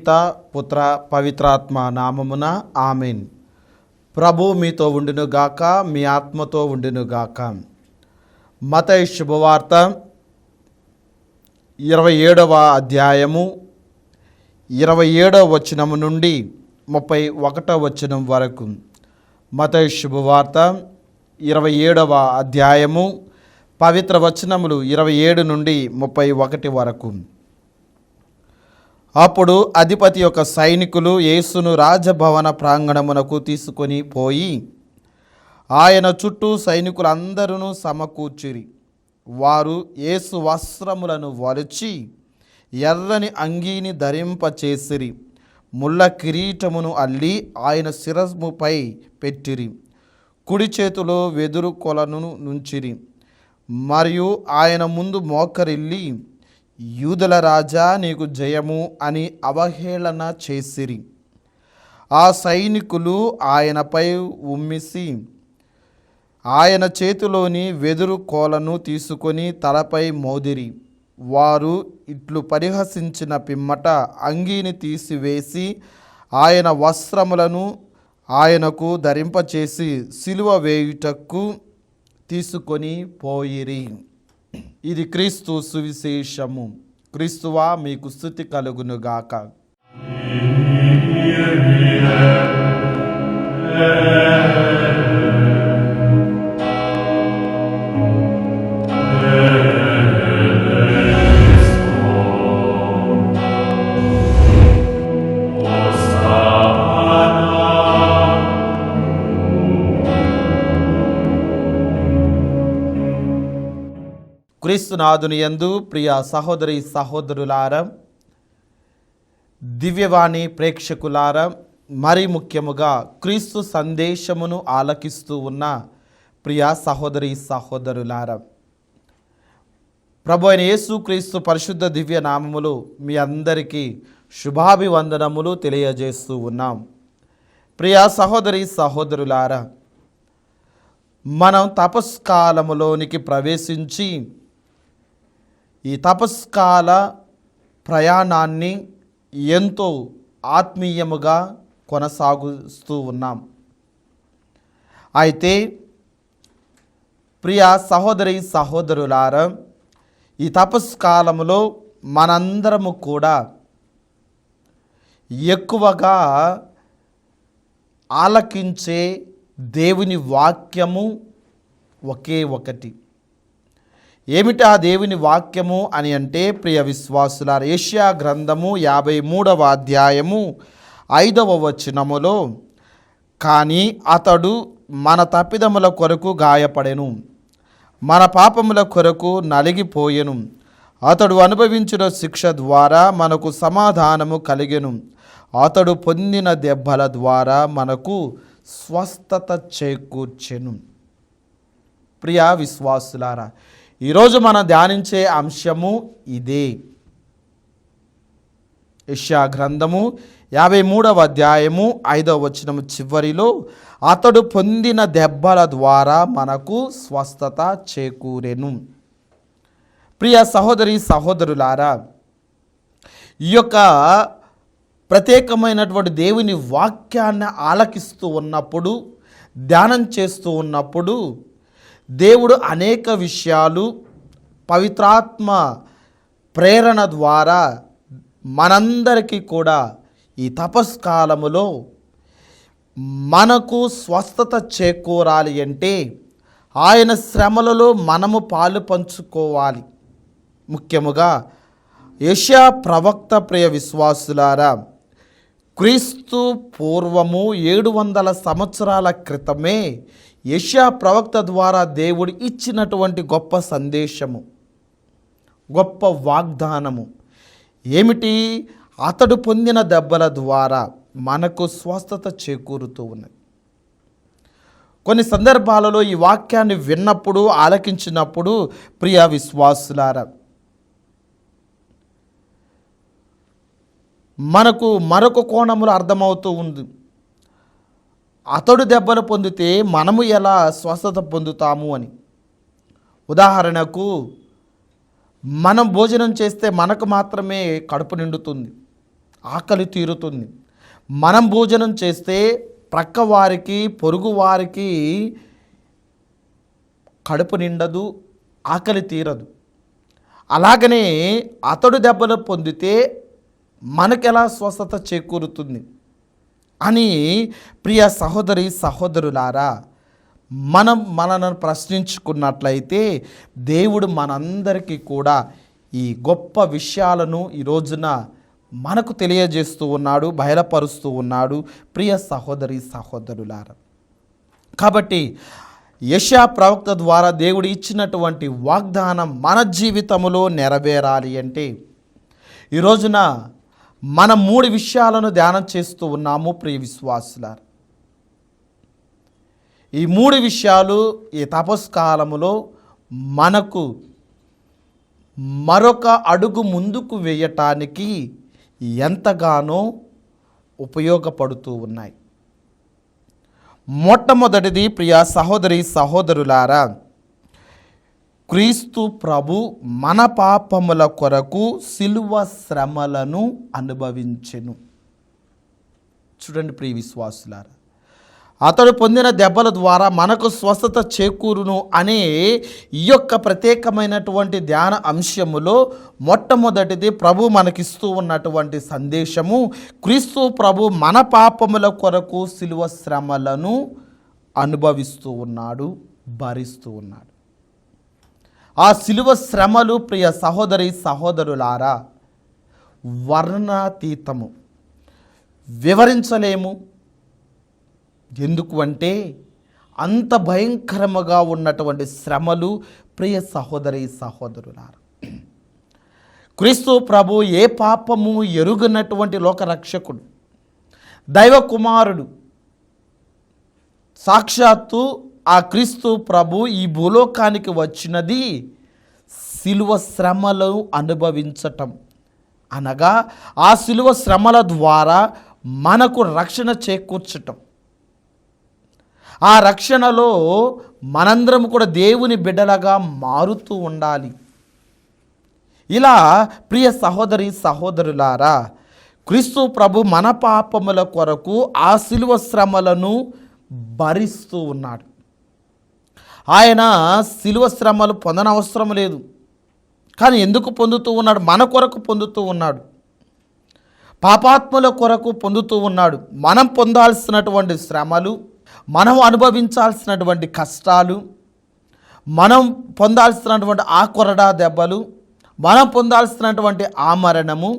పిత పుత్ర పవిత్రాత్మ నామమున ఆమేన్. ప్రభు మీతో ఉండునుగాక, మీ ఆత్మతో ఉండునుగాక. మత్తయి శుభవార్త 27వ అధ్యాయము 27వ వచనము నుండి 31వ వచనం వరకు. మత్తయి శుభవార్త 27వ అధ్యాయము పవిత్ర వచనములు 27 నుండి 31 వరకు. అప్పుడు అధిపతి యొక్క సైనికులు యేసును రాజభవన ప్రాంగణమునకు తీసుకొని పోయి ఆయన చుట్టూ సైనికులందరూ సమకూర్చిరి. వారు యేసు వస్త్రములను వలిచి ఎర్రని అంగీని ధరింపచేసిరి. ముళ్ళ కిరీటమును అల్లి ఆయన శిరస్సుపై పెట్టిరి. కుడి చేతిలో వెదురు కొలను నుంచిరి. మరియు ఆయన ముందు మోకరిల్లి, యూదుల రాజా నీకు జయము అని అవహేళన చేసిరి. ఆ సైనికులు ఆయనపై ఉమ్మిసి ఆయన చేతిలోని వెదురు కోలను తీసుకొని తలపై మోదిరి. వారు ఇట్లు పరిహసించిన పిమ్మట అంగీని తీసివేసి ఆయన వస్త్రములను ఆయనకు ధరింపచేసి సిలువ వేయుటకు తీసుకొని పోయిరి. ఇది క్రీస్తు సువిశేషము. క్రీస్తువా మీకు స్తుతి కలుగునుగాక. క్రీస్తునాథుని యందు ప్రియ సహోదరి సహోదరులారా, దివ్యవాణి ప్రేక్షకులారా, మరి ముఖ్యముగా క్రీస్తు సందేశమును ఆలకిస్తూ ఉన్న ప్రియ సహోదరి సహోదరులారా, ప్రభు అయిన యేసు క్రీస్తు పరిశుద్ధ దివ్య నామములు మీ అందరికీ శుభాభివందనములు తెలియజేస్తూ ఉన్నాం. ప్రియ సహోదరి సహోదరులారా, మనం తపస్కాలములోనికి ప్రవేశించి ఈ తపస్కాల ప్రయాణాన్ని ఎంతో ఆత్మీయముగా కొనసాగుతూ ఉన్నాం. అయితే ప్రియ సహోదరి సహోదరులారా, ఈ తపస్కాలములో మనందరము కూడా ఎక్కువగా ఆలకించే దేవుని వాక్యము ఒకే ఒకటి. ఏమిటి ఆ దేవుని వాక్యము అని అంటే, ప్రియ విశ్వాసులారా, యెషయా గ్రంథము 53వ అధ్యాయము 5వ వచనములో, కానీ అతడు మన తప్పిదముల కొరకు గాయపడెను, మన పాపముల కొరకు నలిగిపోయెను, అతడు అనుభవించిన శిక్ష ద్వారా మనకు సమాధానము కలిగెను, అతడు పొందిన దెబ్బల ద్వారా మనకు స్వస్థత చేకూర్చెను. ప్రియ విశ్వాసులారా, ఈరోజు మనం ధ్యానించే అంశము ఇదే. యెషయా గ్రంథము 53వ అధ్యాయము 5వ వచనము చివరిలో, అతడు పొందిన దెబ్బల ద్వారా మనకు స్వస్థత చేకూరెను. ప్రియ సహోదరి సహోదరులారా, ఈ యొక్క ప్రత్యేకమైనటువంటి దేవుని వాక్యాన్ని ఆలకిస్తూ ఉన్నప్పుడు, ధ్యానం చేస్తూ ఉన్నప్పుడు, దేవుడు అనేక విషయాలు పవిత్రాత్మ ప్రేరణ ద్వారా మనందరికీ కూడా ఈ తపస్కాలములో మనకు స్వస్థత చేకూరాలి అంటే ఆయన శ్రమలలో మనము పాలు పంచుకోవాలి. ముఖ్యముగా యెషయా ప్రవక్త, ప్రియ విశ్వాసులారా, క్రీస్తు పూర్వము 700 సంవత్సరాల క్రితమే యెషయా ప్రవక్త ద్వారా దేవుడు ఇచ్చినటువంటి గొప్ప సందేశము, గొప్ప వాగ్దానము ఏమిటి? అతడు పొందిన దెబ్బల ద్వారా మనకు స్వస్థత చేకూరుతూ ఉన్నది. కొన్ని సందర్భాలలో ఈ వాక్యాన్ని విన్నప్పుడు, ఆలకించినప్పుడు, ప్రియ విశ్వాసులారా, మనకు మరొక కోణములు అర్థమవుతూ ఉంది. అతడు దెబ్బలు పొందితే మనము ఎలా స్వస్థత పొందుతాము అని. ఉదాహరణకు, మనం భోజనం చేస్తే మనకు మాత్రమే కడుపు నిండుతుంది. ఆకలి తీరుతుంది. మనం భోజనం చేస్తే ప్రక్క వారికి, పొరుగు వారికి కడుపు నిండదు, ఆకలి తీరదు. అలాగనే అతడు దెబ్బలు పొందితే మనకెలా స్వస్థత చేకూరుతుంది అని ప్రియ సహోదరి సహోదరులారా, మనను ప్రశ్నించుకున్నట్లయితే దేవుడు మనందరికీ కూడా ఈ గొప్ప విషయాలను ఈ రోజున మనకు తెలియజేస్తూ ఉన్నాడు, బయలుపరుస్తూ ఉన్నాడు ప్రియ సహోదరి సహోదరులారా. కాబట్టి యెషయా ప్రవక్త ద్వారా దేవుడు ఇచ్చినటువంటి వాగ్దానం మన జీవితంలో నెరవేరాలి అంటే ఈ రోజున మనం 3 విషయాలను ధ్యానం చేస్తూ ఉన్నాము ప్రియ విశ్వాసులారా. ఈ 3 విషయాలు ఈ తపస్కాలములో మనకు మరొక అడుగు ముందుకు వేయటానికి ఎంతగానో ఉపయోగపడుతూ ఉన్నాయి. మొట్టమొదటిది ప్రియ సహోదరి సహోదరులారా, క్రీస్తు ప్రభు మన పాపముల కొరకు సిలువ శ్రమలను అనుభవించెను. చూడండి ప్రియ విశ్వాసులారా, అతడు పొందిన దెబ్బల ద్వారా మనకు స్వస్థత చేకూరును అనే ఈ యొక్క ప్రత్యేకమైనటువంటి ధ్యాన అంశములో మొట్టమొదటిది ప్రభు మనకిస్తూ ఉన్నటువంటి సందేశము, క్రీస్తు ప్రభు మన పాపముల కొరకు సిలువ శ్రమలను అనుభవిస్తూ ఉన్నాడు, భరిస్తూ ఉన్నాడు. ఆ సిలువ శ్రమలు ప్రియ సహోదరి సహోదరులారా వర్ణాతీతము, వివరించలేము. ఎందుకు అంటే అంత భయంకరముగా ఉన్నటువంటి శ్రమలు ప్రియ సహోదరి సహోదరులారా. క్రీస్తు ప్రభు ఏ పాపము ఎరుగనటువంటి లోకరక్షకుడు, దైవ కుమారుడు. సాక్షాత్తు ఆ క్రీస్తు ప్రభు ఈ భూలోకానికి వచ్చినది సిలువ శ్రమలు అనుభవించటం అనగా ఆ సిలువ శ్రమల ద్వారా మనకు రక్షణ చేకూర్చటం. ఆ రక్షణలో మనందరం కూడా దేవుని బిడ్డలుగా మారుతూ ఉండాలి. ఇలా ప్రియ సహోదరి సహోదరులారా, క్రీస్తు ప్రభు మన పాపముల కొరకు ఆ సిలువ శ్రమలను భరిస్తూ ఉన్నాడు. ఆయన సిలువ శ్రమలు పొందనవసరం లేదు, కానీ ఎందుకు పొందుతూ ఉన్నాడు? మన కొరకు పొందుతూ ఉన్నాడు, పాపాత్ముల కొరకు పొందుతూ ఉన్నాడు. మనం పొందాల్సినటువంటి శ్రమలు, మనం అనుభవించాల్సినటువంటి కష్టాలు, మనం పొందాల్సినటువంటి ఆ కొరడా దెబ్బలు, మనం పొందాల్సినటువంటి ఆ మరణము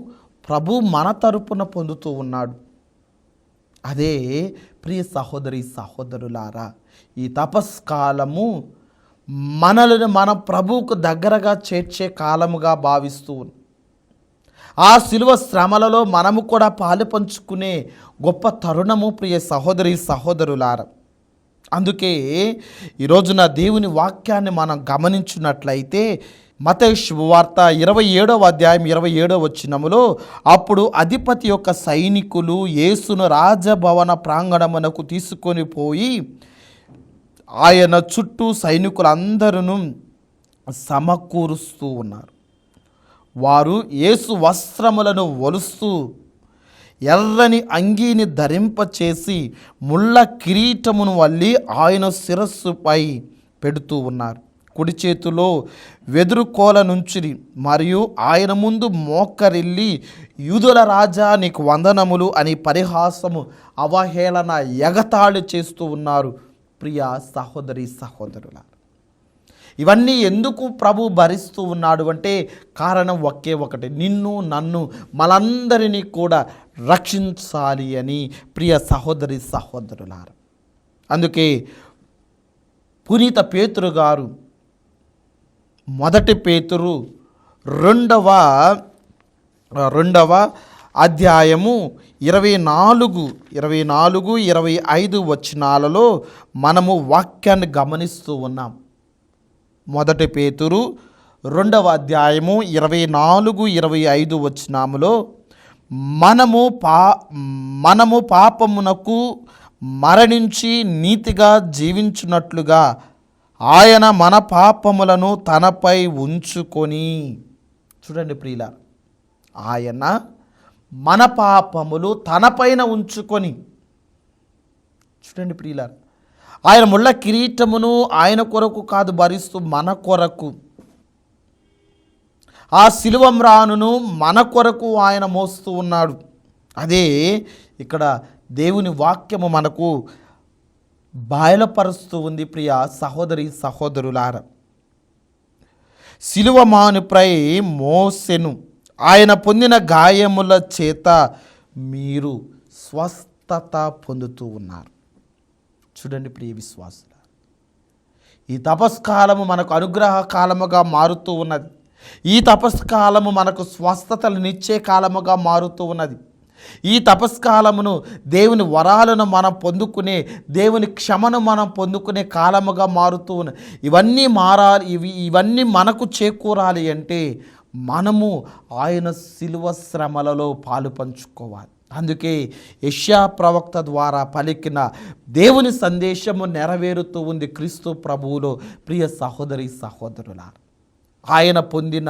ప్రభు మన తరపున పొందుతూ ఉన్నాడు. అదే ప్రియ సహోదరి సహోదరులారా, ఈ తపస్కాలము మనల్ని మన ప్రభువుకు దగ్గరగా చేర్చే కాలముగా భావిస్తూ ఆ సిలువ శ్రమలలో మనము కూడా పాలు పంచుకునే గొప్ప తరుణము ప్రియ సహోదరి సహోదరులారా. అందుకే ఈరోజున దేవుని వాక్యాన్ని మనం గమనించినట్లయితే మత్తయి శుభవార్త 27వ అధ్యాయం 27వ వచనములో, అప్పుడు అధిపతి యొక్క సైనికులు యేసును రాజభవన ప్రాంగణమునకు తీసుకొని పోయి ఆయన చుట్టూ సైనికులందరూ సమకూరుస్తూ ఉన్నారు. వారు యేసు వస్త్రములను ఒలుస్తూ ఎర్రని అంగీని ధరింపచేసి ముళ్ళ కిరీటమును వల్లి ఆయన శిరస్సుపై పెడుతూ ఉన్నారు. కుడి చేతిలో వెదురు కోల నుంచిరి మరియు ఆయన ముందు మోకరిల్లి, యూదుల రాజా నీకు వందనములు అని పరిహాసము, అవహేళన, ఎగతాళి చేస్తూ ఉన్నారు. ప్రియ సహోదరి సహోదరుల, ఇవన్నీ ఎందుకు ప్రభు భరిస్తూ ఉన్నాడు అంటే కారణం ఒకే ఒకటి, నిన్ను నన్ను మనందరినీ కూడా రక్షించాలి అని. ప్రియ సహోదరి సహోదరులారా, అందుకే పునీత పేతురు గారు 1 పేతురు 2వ అధ్యాయము 24, 25 వచనాలలో మనము వాక్యాన్ని గమనిస్తూ ఉన్నాం. 1 పేతురు 2వ అధ్యాయము 24, 25 వచనములో మనము పాపమునకు మరణించి నీతిగా జీవించున్నట్లుగా ఆయన మన పాపములను తనపై ఉంచుకొని, చూడండి ప్రియుల, ఆయన మన పాపములు తనపైన ఉంచుకొని, చూడండి ప్రియులారా, ఆయన ముళ్ళ కిరీటమును ఆయన కొరకు కాదు భరిస్తూ మన కొరకు, ఆ శిలువ మ్రానును మన కొరకు ఆయన మోస్తూ ఉన్నాడు. అదే ఇక్కడ దేవుని వాక్యము మనకు బయలుపరుస్తూ ఉంది. ప్రియ సహోదరి సహోదరులారా, శిలువ మానుపై మోసెను, ఆయన పొందిన గాయముల చేత మీరు స్వస్థత పొందుతూ ఉన్నారు. చూడండి ప్రియ విశ్వాసుల, ఈ తపస్కాలము మనకు అనుగ్రహ కాలముగా మారుతూ ఉన్నది. ఈ తపస్కాలము మనకు స్వస్థతలనిచ్చే కాలముగా మారుతూ ఉన్నది. ఈ తపస్కాలమును దేవుని వరాలను మనం పొందుకునే, దేవుని క్షమను మనం పొందుకునే కాలముగా మారుతూ ఉన్నది. ఇవన్నీ మారాలి, ఇవన్నీ మనకు చేకూరాలి అంటే మనము ఆయన శిలువ శ్రమలలో పాలు పంచుకోవాలి. అందుకే యెషయా ప్రవక్త ద్వారా పలికిన దేవుని సందేశము నెరవేరుతూ ఉంది క్రీస్తు ప్రభువులో. ప్రియ సహోదరి సహోదరులారా, ఆయన పొందిన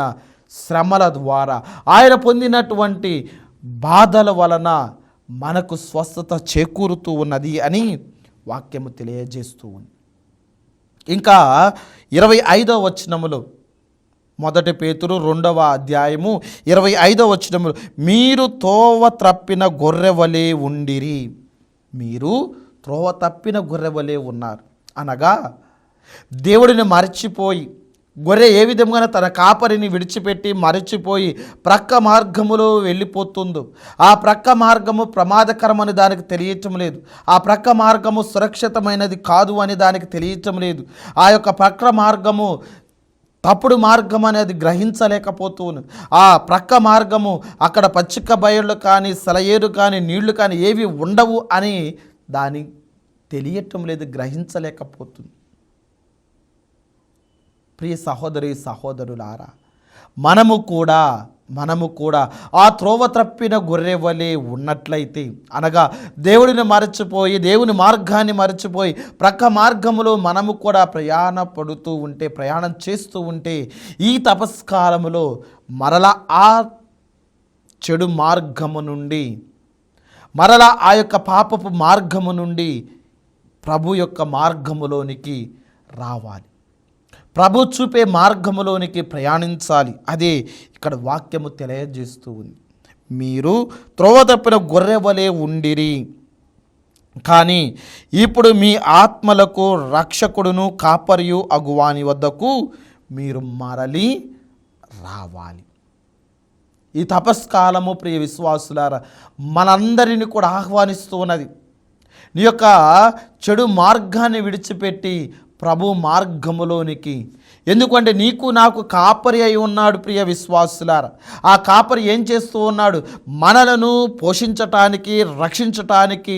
శ్రమల ద్వారా, ఆయన పొందినటువంటి బాధల వలన మనకు స్వస్థత చేకూరుతూ ఉన్నది అని వాక్యము తెలియజేస్తూ ఉంది. ఇంకా 25వ వచనములో, మొదటి పేతురు 2వ అధ్యాయము 25వ వచనములో, మీరు త్రోవ తప్పిన గొర్రెవలే ఉండిరి. మీరు త్రోవ తప్పిన గొర్రెవలే ఉన్నారు అనగా, దేవుడిని మరచిపోయి, గొర్రె ఏ విధంగా తన కాపరిని విడిచిపెట్టి మరచిపోయి ప్రక్క మార్గములో వెళ్ళిపోతుందో, ఆ ప్రక్క మార్గము ప్రమాదకరమని దానికి తెలియటం లేదు, ఆ ప్రక్క మార్గము సురక్షితమైనది కాదు అని దానికి తెలియటం లేదు, ఆ యొక్క ప్రక్క మార్గము తప్పుడు మార్గం అనేది గ్రహించలేకపోతూను, ఆ ప్రక్క మార్గము అక్కడ పచ్చిక బయళ్ళు కానీ సెలయేరు కానీ నీళ్లు కానీ ఏవి ఉండవు అని దాని తెలియటం లేదు, గ్రహించలేకపోతుంది. ప్రియ సహోదరి సహోదరులారా, మనము కూడా ఆ త్రోవ తప్పిన గొర్రె వలె ఉన్నట్లయితే, అనగా దేవుడిని మరచిపోయి, దేవుని మార్గాన్ని మరచిపోయి ప్రక్క మార్గములో మనము కూడా ప్రయాణం చేస్తూ ఉంటే, ఈ తపస్కాలములో మరలా ఆ చెడు మార్గము నుండి, మరలా ఆ యొక్క పాపపు మార్గము నుండి ప్రభు యొక్క మార్గములోనికి రావాలి, ప్రభు చూపే మార్గములోనికి ప్రయాణించాలి. అదే ఇక్కడ వాక్యము తెలియజేస్తూ ఉంది. మీరు త్రోవ తప్పిన గొర్రె వలె ఉండిరి, కానీ ఇప్పుడు మీ ఆత్మలకు రక్షకుడును కాపరియు అగువాని వద్దకు మీరు మరలి రావాలి. ఈ తపస్కాలము ప్రియ విశ్వాసులారా మనందరినీ కూడా ఆహ్వానిస్తూ ఉన్నది. నీ యొక్క చెడు మార్గాన్ని విడిచిపెట్టి ప్రభు మార్గములోనికి, ఎందుకంటే నీకు నాకు కాపరి అయి ఉన్నాడు. ప్రియ విశ్వాసులారా, ఆ కాపరి ఏం చేస్తూ ఉన్నాడు? మనలను పోషించటానికి, రక్షించటానికి,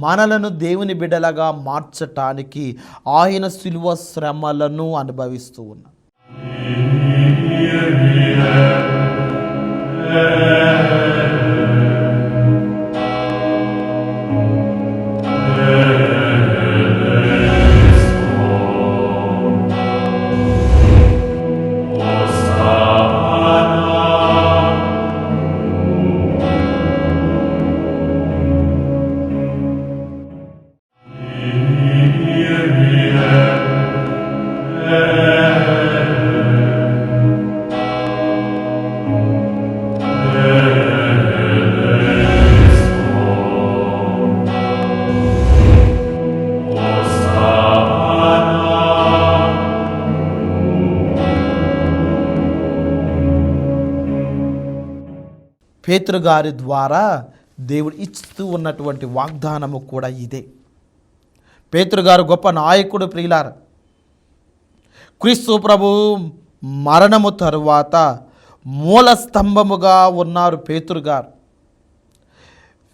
మనలను దేవుని బిడ్డలుగా మార్చటానికి ఆయన శిలువ శ్రమలను అనుభవిస్తూ ఉన్నాడు. పేతురు గారి ద్వారా దేవుడు ఇస్తూ ఉన్నటువంటి వాగ్దానము కూడా ఇదే. పేతురు గారు గొప్ప నాయకుడు ప్రియులారా. క్రీస్తు ప్రభు మరణము తరువాత మూల స్తంభముగా ఉన్నారు పేతురు గారు.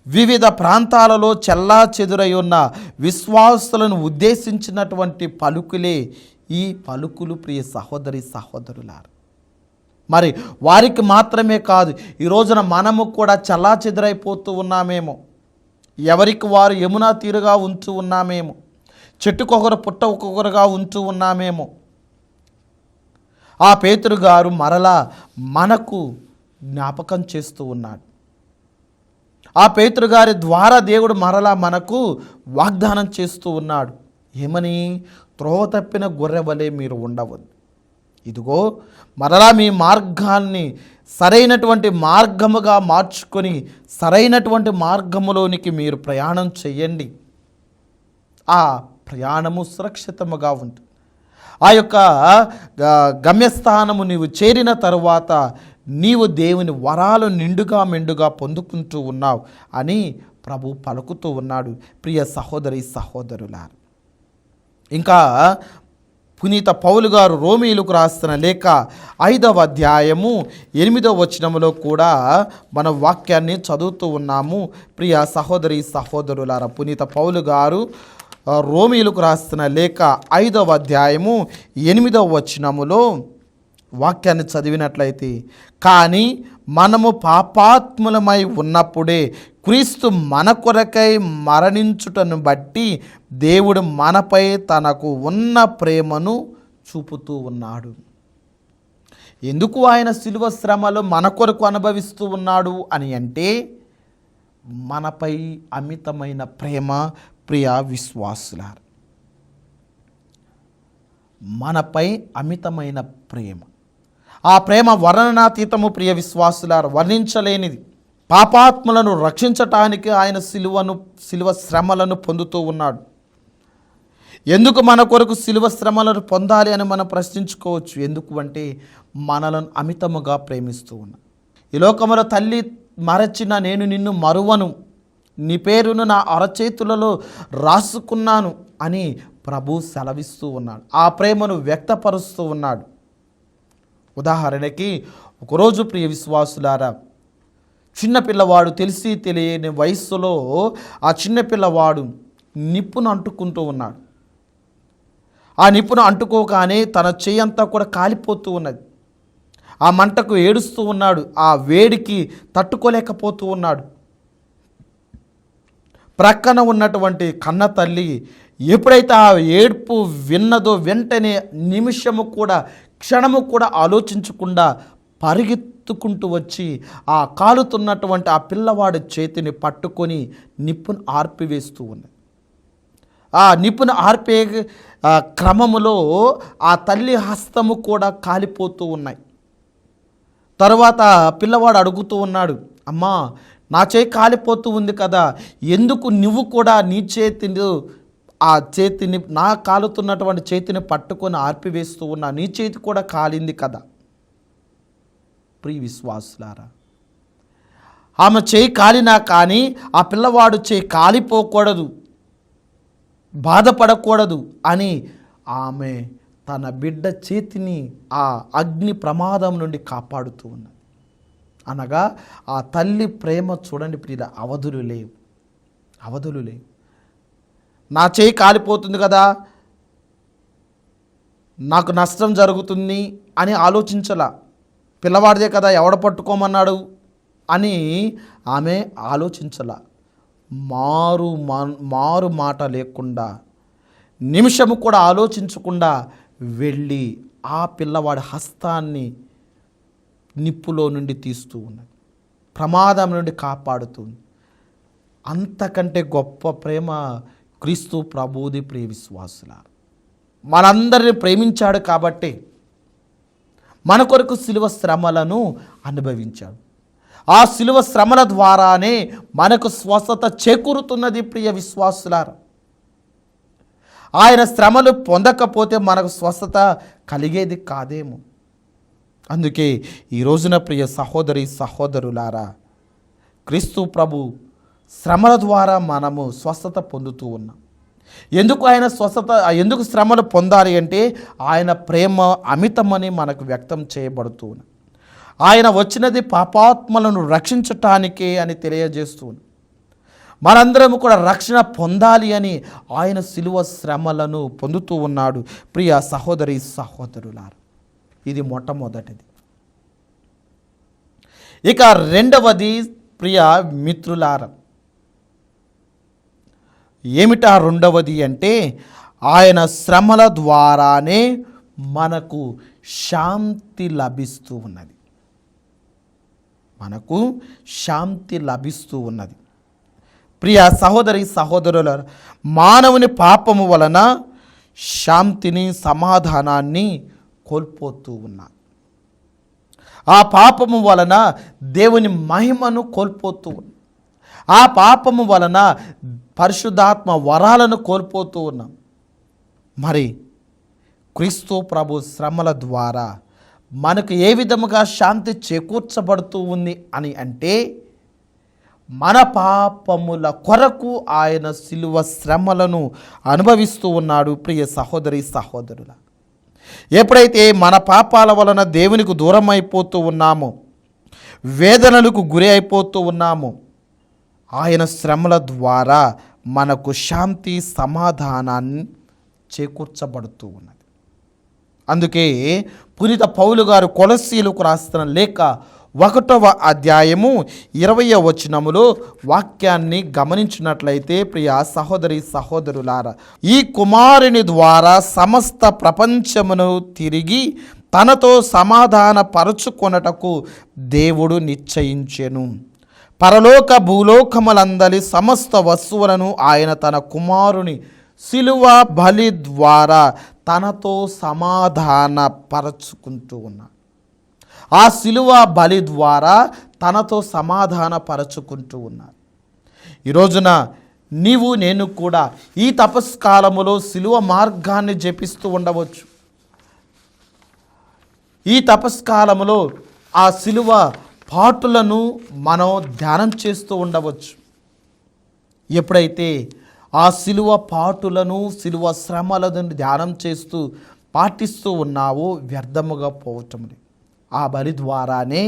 వివిధ ప్రాంతాలలో చెల్లా చెదురై ఉన్న విశ్వాసులను ఉద్దేశించినటువంటి పలుకులే ఈ పలుకులు. ప్రియ సహోదరి సహోదరులారా, మరి వారికి మాత్రమే కాదు, ఈ రోజున మనము కూడా చల్లా చెదురైపోతూ ఉన్నామేమో, ఎవరికి వారు యమునా తీరుగా ఉంటూ ఉన్నామేమో, చెట్టుకొకరు పుట్ట ఒక్కొక్కరుగా ఉంటూ ఉన్నామేమో. ఆ పేతురు గారు మరలా మనకు జ్ఞాపకం చేస్తూ ఉన్నాడు. ఆ పేతురు గారి ద్వారా దేవుడు మరలా మనకు వాగ్దానం చేస్తూ ఉన్నాడు. ఏమని? త్రోవ తప్పిన గొర్రె వలె మీరు ఉండవద్దు. ఇదిగో మరలా మీ మార్గాన్ని సరైనటువంటి మార్గముగా మార్చుకొని సరైనటువంటి మార్గములోనికి మీరు ప్రయాణం చేయండి. ఆ ప్రయాణము సురక్షితముగా ఉంటుంది. ఆ యొక్క గమ్యస్థానము నీవు చేరిన తరువాత నీవు దేవుని వరాలు నిండుగా మెండుగా పొందుకుంటూ ఉన్నావు అని ప్రభు పలుకుతూ ఉన్నాడు. ప్రియ సహోదరి సహోదరులారా, ఇంకా పునీత పౌలు గారు రోమీయులకు రాస్తున్న లేఖ 5వ అధ్యాయము 8వ వచనములో కూడా మన వాక్యాన్ని చదువుతూ ఉన్నాము. ప్రియ సహోదరి సహోదరులారా, పునీత పౌలు గారు రోమీయులకు రాస్తున్న లేఖ 5వ అధ్యాయము 8వ వచనములో వాక్యాన్ని చదివినట్లయితే, కానీ మనము పాపాత్ములమై ఉన్నప్పుడే క్రీస్తు మన కొరకై మరణించుటను బట్టి దేవుడు మనపై తనకు ఉన్న ప్రేమను చూపుతూ ఉన్నాడు. ఎందుకు ఆయన శిలువ శ్రమలు మన కొరకు అనుభవిస్తూ ఉన్నాడు అని అంటే, మనపై అమితమైన ప్రేమ. ప్రియ విశ్వాసులారా, మనపై అమితమైన ప్రేమ. ఆ ప్రేమ వర్ణనాతీతము. ప్రియ విశ్వాసులారా, వర్ణించలేనిది. పాపాత్ములను రక్షించటానికి ఆయన శిలువ శ్రమలను పొందుతూ ఉన్నాడు. ఎందుకు మన కొరకు శిలువ శ్రమలను పొందాలి అని మనం ప్రశ్నించుకోవచ్చు. ఎందుకు అంటే మనలను అమితముగా ప్రేమిస్తూ ఉన్నాడు. ఈ లోకములో తల్లి మరచిన నేను నిన్ను మరువను, నీ పేరును నా అరచేతులలో రాసుకున్నాను అని ప్రభు సెలవిస్తూ ఉన్నాడు. ఆ ప్రేమను వ్యక్తపరుస్తూ ఉన్నాడు. ఉదాహరణకి ఒకరోజు ప్రియ విశ్వాసులారా, చిన్నపిల్లవాడు తెలిసి తెలియని వయస్సులో ఆ చిన్నపిల్లవాడు నిప్పును అంటుకుంటూ ఉన్నాడు. ఆ నిప్పును అంటుకోగానే తన చెయ్యంతా కూడా కాలిపోతూ ఉన్నది. ఆ మంటకు ఏడుస్తూ ఉన్నాడు. ఆ వేడికి తట్టుకోలేకపోతూ ఉన్నాడు. ప్రక్కన ఉన్నటువంటి కన్న తల్లి ఎప్పుడైతే ఆ ఏడ్పు విన్నదో వెంటనే నిమిషము కూడా క్షణము కూడా ఆలోచించకుండా పరిగెత్తుకుంటూ వచ్చి ఆ కాలుతున్నటువంటి ఆ పిల్లవాడి చేతిని పట్టుకొని నిప్పును ఆర్పివేస్తూ ఉన్నది. ఆ నిప్పును ఆర్పే క్రమములో ఆ తల్లి హస్తము కూడా కాలిపోతూ ఉన్నాయి. తరువాత పిల్లవాడు అడుగుతూ ఉన్నాడు, అమ్మా నా చేయి కాలిపోతూ ఉంది కదా, ఎందుకు నువ్వు కూడా నీ చేతిని ఆ చేతిని నా కాలుతున్నటువంటి చేతిని పట్టుకొని ఆర్పివేస్తూ ఉన్నా, నీ చేతి కూడా కాలింది కదా. ప్రియ విశ్వాసులారా, ఆమె చేయి కాలినా కానీ ఆ పిల్లవాడు చేయి కాలిపోకూడదు, బాధపడకూడదు అని ఆమె తన బిడ్డ చేతిని ఆ అగ్ని ప్రమాదం నుండి కాపాడుతూ ఉన్నది. అనగా ఆ తల్లి ప్రేమ చూడండి ప్రియుల, అవధులు లేవు. నా చేయి కాలిపోతుంది కదా, నాకు నష్టం జరుగుతుంది అని ఆలోచించలా. పిల్లవాడిదే కదా, ఎవడ పట్టుకోమన్నాడు అని ఆమె ఆలోచించలా. మారు మాట లేకుండా, నిమిషము కూడా ఆలోచించకుండా వెళ్ళి ఆ పిల్లవాడి హస్తాన్ని నిప్పులో నుండి తీస్తూ ఉన్నది, ప్రమాదం నుండి కాపాడుతుంది. అంతకంటే గొప్ప ప్రేమ క్రీస్తు ప్రభువుది. ప్రియ విశ్వాసులారా, మనందరిని ప్రేమించాడు కాబట్టి మన కొరకు శిలువ శ్రమలను అనుభవించాడు. ఆ శిలువ శ్రమల ద్వారానే మనకు స్వస్థత చేకూరుతున్నది. ప్రియ విశ్వాసులారా, ఆయన శ్రమలు పొందకపోతే మనకు స్వస్థత కలిగేది కాదేమో. అందుకే ఈ రోజున ప్రియ సహోదరి సహోదరులారా, క్రీస్తు ప్రభు శ్రమల ద్వారా మనము స్వస్థత పొందుతూ ఉన్నాం. ఎందుకు శ్రమలు పొందాలి అంటే ఆయన ప్రేమ అమితమని మనకు వ్యక్తం చేయబడుతూ ఉన్నది. ఆయన వచ్చినది పాపాత్మలను రక్షించటానికే అని తెలియజేస్తూ ఉన్నాం. మనందరం కూడా రక్షణ పొందాలి అని ఆయన శిలువ శ్రమలను పొందుతూ ఉన్నాడు. ప్రియ సహోదరి సహోదరులారా, ఇది మొట్టమొదటిది. ఇక రెండవది ప్రియ మిత్రులారా, ఏమిటా రెండవది అంటే ఆయన శ్రమల ద్వారానే మనకు శాంతి లభిస్తూ ఉన్నది. ప్రియ సహోదరి సహోదరుల, మానవుని పాపము వలన శాంతిని సమాధానాన్ని కోల్పోతూ ఉన్నా. ఆ పాపము వలన దేవుని మహిమను కోల్పోతూ ఉన్నా. ఆ పాపము వలన పరిశుద్ధాత్మ వరాలను కోల్పోతూ ఉన్నాం. మరి క్రీస్తు ప్రభు శ్రమల ద్వారా మనకు ఏ విధముగా శాంతి చేకూర్చబడుతూ ఉంది అని అంటే, మన పాపముల కొరకు ఆయన శిలువ శ్రమలను అనుభవిస్తూ ఉన్నాడు. ప్రియ సహోదరి సహోదరుల, ఎప్పుడైతే మన పాపాల వలన దేవునికి దూరం అయిపోతూ ఉన్నామో, వేదనలకు గురి అయిపోతూ ఉన్నామో, ఆయన శ్రమల ద్వారా మనకు శాంతి సమాధానాన్ని చేకూర్చబడుతూ ఉన్నది. అందుకే పునీత పౌలు గారు కొలస్సీలకు రాస్తున్న లేఖ 1వ అధ్యాయము 20వ వచనములో వాక్యాన్ని గమనించినట్లయితే, ప్రియ సహోదరి సహోదరులారా, ఈ కుమారుని ద్వారా సమస్త ప్రపంచమును తిరిగి తనతో సమాధాన పరచుకొనుటకు దేవుడు నిశ్చయించెను. పరలోక భూలోకములందలి సమస్త వస్తువులను ఆయన తన కుమారుని శిలువ బలి ద్వారా తనతో సమాధాన పరచుకుంటూ ఉన్నాడు. ఆ శిలువ బలి ద్వారా తనతో సమాధాన పరచుకుంటూ ఉన్నారు. ఈ రోజున నీవు నేను కూడా ఈ తపస్కాలములో శిలువ మార్గాన్ని జపిస్తూ ఉండవచ్చు. ఈ తపస్కాలములో ఆ శిలువ పాటులను మనం ధ్యానం చేస్తూ ఉండవచ్చు. ఎప్పుడైతే ఆ శిలువ పాటులను, శిలువ శ్రమలను ధ్యానం చేస్తూ పాటిస్తూ ఉన్నావో వ్యర్థముగా పోవటం లేదు. ఆ బలి ద్వారానే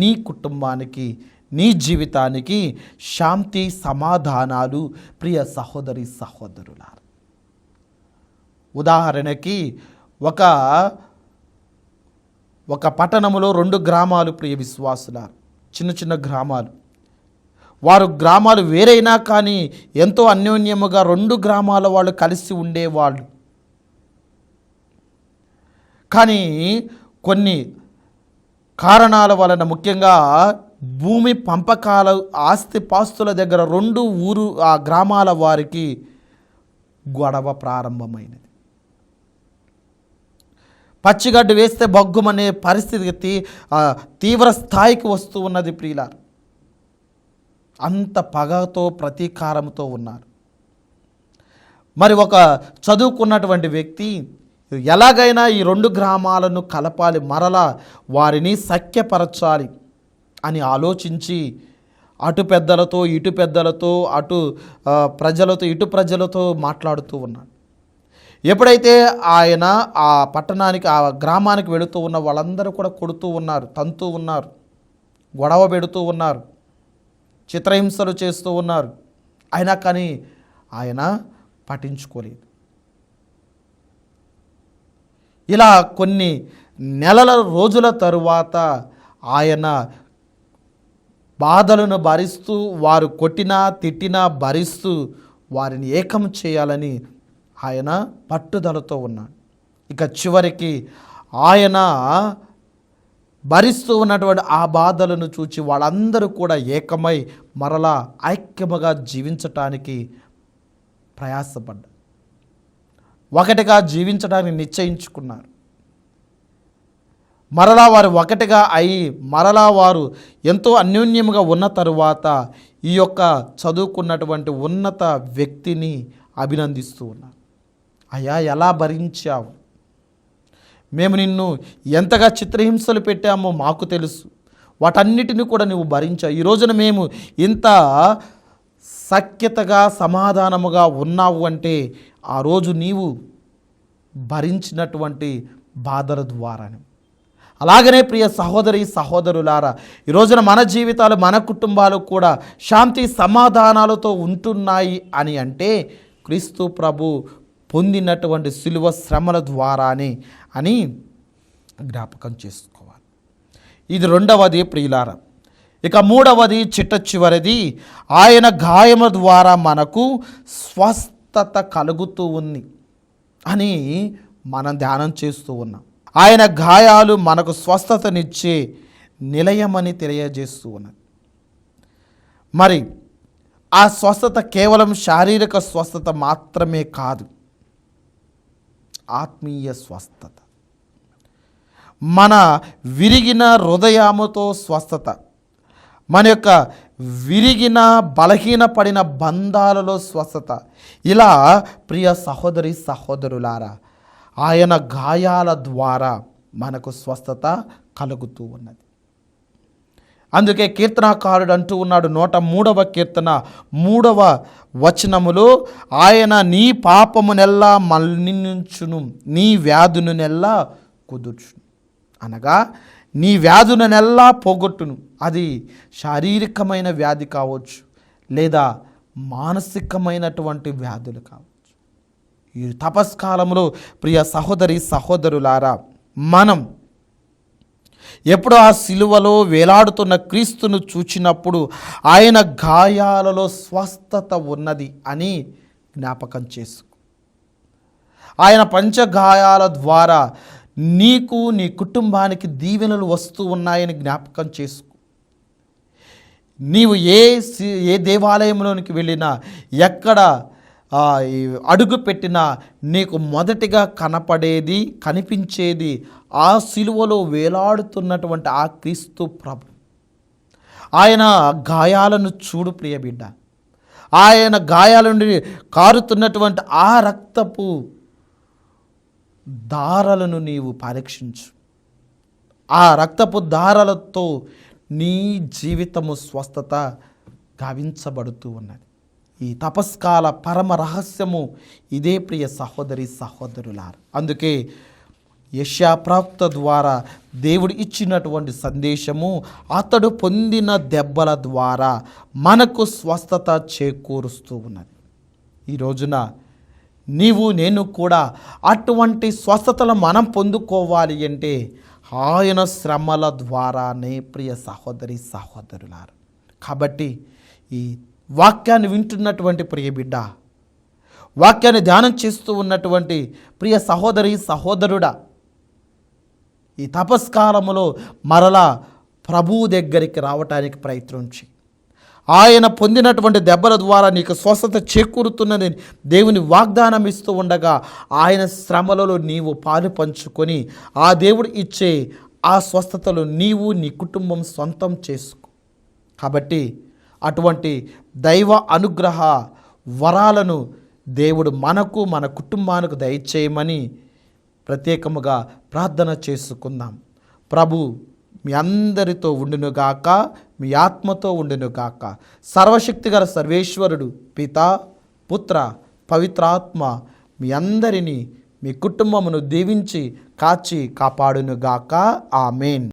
నీ కుటుంబానికి, నీ జీవితానికి శాంతి సమాధానాలు. ప్రియ సహోదరి సహోదరులారా, ఉదాహరణకి ఒక పట్టణములో 2 గ్రామాలు, ప్రియ విశ్వాసులారు, చిన్న చిన్న గ్రామాలు. వారు గ్రామాలు వేరైనా కానీ ఎంతో అన్యోన్యముగా 2 గ్రామాల వాళ్ళు కలిసి ఉండేవాళ్ళు. కానీ కొన్ని కారణాల వలన, ముఖ్యంగా భూమి పంపకాల, ఆస్తి పాస్తుల దగ్గర ఆ గ్రామాల వారికి గొడవ ప్రారంభమైనది. పచ్చిగడ్డు వేస్తే బగ్గుమనే పరిస్థితి తీవ్ర స్థాయికి వస్తూ ఉన్నది. ప్రియులారు, అంత పగతో ప్రతీకారంతో ఉన్నారు. మరి ఒక చదువుకున్నటువంటి వ్యక్తి ఎలాగైనా ఈ 2 గ్రామాలను కలపాలి, మరలా వారిని సఖ్యపరచాలి అని ఆలోచించి అటు పెద్దలతో ఇటు పెద్దలతో, అటు ప్రజలతో ఇటు ప్రజలతో మాట్లాడుతూ ఉన్నాడు. ఎప్పుడైతే ఆయన ఆ పట్టణానికి, ఆ గ్రామానికి వెళుతూ ఉన్న వాళ్ళందరూ కూడా కొడుతూ ఉన్నారు, తంతూ ఉన్నారు, గొడవ పెడుతూ ఉన్నారు, చిత్రహింసలు చేస్తూ ఉన్నారు. అయినా కానీ ఆయన పట్టించుకోలేదు. ఇలా కొన్ని నెలల రోజుల తరువాత ఆయన బాధలను భరిస్తూ, వారు కొట్టినా తిట్టినా భరిస్తూ వారిని ఏకం చేయాలని ఆయన పట్టుదలతో ఉన్నాడు. ఇక చివరికి ఆయన భరిస్తూ ఉన్నటువంటి ఆ బాధలను చూచి వాళ్ళందరూ కూడా ఏకమై మరలా ఐక్యముగా జీవించటానికి ప్రయాసపడ్డారు. ఒకటిగా జీవించడానికి నిశ్చయించుకున్నారు. మరలా వారు ఒకటిగా అయి, మరలా వారు ఎంతో అన్యోన్యముగా ఉన్న తరువాత ఈ యొక్క చదువుకున్నటువంటి ఉన్నత వ్యక్తిని అభినందిస్తూ ఉన్నారు. అయ్యా, ఎలా భరించావు? మేము నిన్ను ఎంతగా చిత్రహింసలు పెట్టామో మాకు తెలుసు. వాటన్నిటిని కూడా నువ్వు భరించావు. ఈ రోజున మేము ఇంత సఖ్యతగా సమాధానముగా ఉన్నావు అంటే ఆ రోజు నీవు భరించినటువంటి బాధల ద్వారానే. అలాగనే ప్రియ సహోదరి సహోదరులారా, ఈ రోజున మన జీవితాలు, మన కుటుంబాలు కూడా శాంతి సమాధానాలతో ఉంటున్నాయి అని అంటే క్రీస్తు ప్రభు పొందినటువంటి శిలువ శ్రమల ద్వారానే అని జ్ఞాపకం చేసుకోవాలి. ఇది 2వది ప్రియులారా. ఇక 3వది, చిట్ట చివరిది, ఆయన గాయముల ద్వారా మనకు స్వస్థత కలుగుతూ ఉంది అని మనం ధ్యానం చేస్తూ ఉన్నాం. ఆయన గాయాలు మనకు స్వస్థతనిచ్చే నిలయమని తెలియజేస్తూ ఉన్నది. మరి ఆ స్వస్థత కేవలం శారీరక స్వస్థత మాత్రమే కాదు, ఆత్మీయ స్వస్థత. మన విరిగిన హృదయముతో స్వస్థత, మన యొక్క విరిగిన బలహీనపడిన బంధాలలో స్వస్థత. ఇలా ప్రియ సహోదరి సహోదరులారా, ఆయన గాయాల ద్వారా మనకు స్వస్థత కలుగుతూ ఉన్నది. అందుకే కీర్తనాకారుడు అంటూ ఉన్నాడు 103వ కీర్తన 3వ వచనములో, ఆయన నీ పాపమునెల్లా మన్నించును, నీ వ్యాధునునెల్లా కుదుర్చును. అనగా నీ వ్యాధులనెల్లా పోగొట్టును. అది శారీరకమైన వ్యాధి కావచ్చు, లేదా మానసికమైనటువంటి వ్యాధులు కావచ్చు. ఈ తపస్కాలంలో ప్రియ సహోదరి సహోదరులారా, మనం ఎప్పుడు ఆ సిలువలో వేలాడుతున్న క్రీస్తును చూచినప్పుడు ఆయన గాయాలలో స్వస్థత ఉన్నది అని జ్ఞాపకం చేసుకో. ఆయన పంచగాయాల ద్వారా నీకు నీ కుటుంబానికి దీవెనలు వస్తూ ఉన్నాయని జ్ఞాపకం చేసుకో. నీవు ఏ దేవాలయంలోనికి వెళ్ళినా, ఎక్కడ అడుగు పెట్టినా నీకు మొదటిగా కనపడేది, కనిపించేది ఆ సిలువలో వేలాడుతున్నటువంటి ఆ క్రీస్తు ప్రభు. ఆయన గాయాలను చూడు ప్రియ బిడ్డ. ఆయన గాయాల నుండి కారుతున్నటువంటి ఆ రక్తపు దారాలను నీవు పరీక్షించు. ఆ రక్తపు దారాలతో నీ జీవితము స్వస్థత గావించబడుతూ ఉన్నది. ఈ తపస్కాల పరమ రహస్యము ఇదే ప్రియ సహోదరి సహోదరులారు. అందుకే యెషయా ప్రవక్త ద్వారా దేవుడు ఇచ్చినటువంటి సందేశము, అతడు పొందిన దెబ్బల ద్వారా మనకు స్వస్థత చేకూరుస్తూ ఉన్నది. ఈ రోజున నీవు నేను కూడా అటువంటి స్వస్థతలు మనం పొందుకోవాలి అంటే ఆయన శ్రమల ద్వారానే ప్రియ సహోదరి సహోదరులారు. కాబట్టి ఈ వాక్యాన్ని వింటున్నటువంటి ప్రియ బిడ్డ, వాక్యాన్ని ధ్యానం చేస్తూ ఉన్నటువంటి ప్రియ సహోదరి సహోదరుడా, ఈ తపస్కాలములో మరలా ప్రభువు దగ్గరికి రావటానికి ప్రయత్నించి, ఆయన పొందినటువంటి దెబ్బల ద్వారా నీకు స్వస్థత చేకూరుతున్నది దేవుని వాగ్దానం ఇస్తూ ఉండగా, ఆయన శ్రమలలో నీవు పాలు పంచుకొని ఆ దేవుడు ఇచ్చే ఆ స్వస్థతలు నీవు నీ కుటుంబం సొంతం చేసుకో. కాబట్టి అటువంటి దైవ అనుగ్రహ వరాలను దేవుడు మనకు, మన కుటుంబానికి దయచేయమని ప్రత్యేకముగా ప్రార్థన చేసుకుందాం. ప్రభు మీ అందరితో ఉండునుగాక, మీ ఆత్మతో ఉండునుగాక. సర్వశక్తిగల సర్వేశ్వరుడు పితా, పుత్ర, పవిత్రాత్మ మీ అందరినీ, మీ కుటుంబమును దీవించి కాచి కాపాడునుగాక. ఆమేన్.